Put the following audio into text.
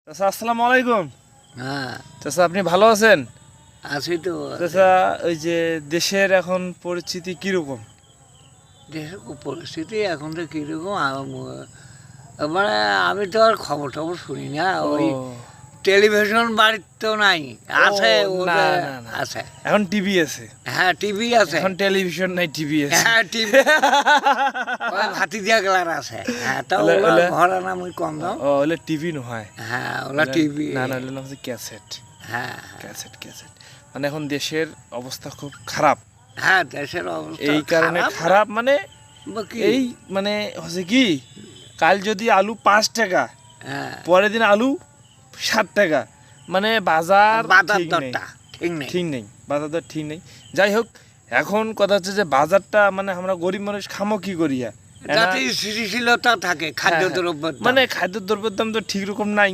চাচা আসসালামু আলাইকুম। হ্যাঁ চাচা আপনি ভালো আছেন? আছি তো। চাচা ওই যে দেশের এখন পরিস্থিতি কিরকম? দেশের পরিস্থিতি এখন তো কীরকম মানে আমি তো আর খবর টবর শুনি না। ওই টেলিভিশন বাড়ির তো নাই, আছে ও, না, ওদের না, না। আছে। এখন টিভি আছে। হ্যাঁ টিভি আছে। এখন টেলিভিশন নাই, টিভি আছে। হ্যাঁ টিভি ভাতি দিয়া গেলার আছে। হ্যাঁ তা ওলা- ওলা ওলা- ঘরে না মুই কম দাম। ও হলে টিভি নহয়। হ্যাঁ ওলা টিভি। না না, হলে হচ্ছে ক্যাসেট। হ্যাঁ ক্যাসেট ক্যাসেট মানে এখন দেশের অবস্থা খুব খারাপ। হ্যাঁ দেশের অবস্থা এই কারণে খারাপ মানে বা কি? এই মানে হচ্ছে কি, কাল যদি আলু 5 টাকা, হ্যাঁ পরের দিন আলু 7 টাকা, মানে বাজার বাজার ঠিক নেই। দরটা ঠিক নেই। ঠিক নেই, বাজার দর ঠিক নেই। যাই হোক, এখন কথা হচ্ছে যে বাজারটা মানে আমরা গরিব মানুষ খামো কি করিয়া, যাতে স্থিতিশীলতা থাকে খাদ্য দ্রব্যের দাম। মানে খাদ্য দ্রব্যের দাম তো ঠিক রকম নাই।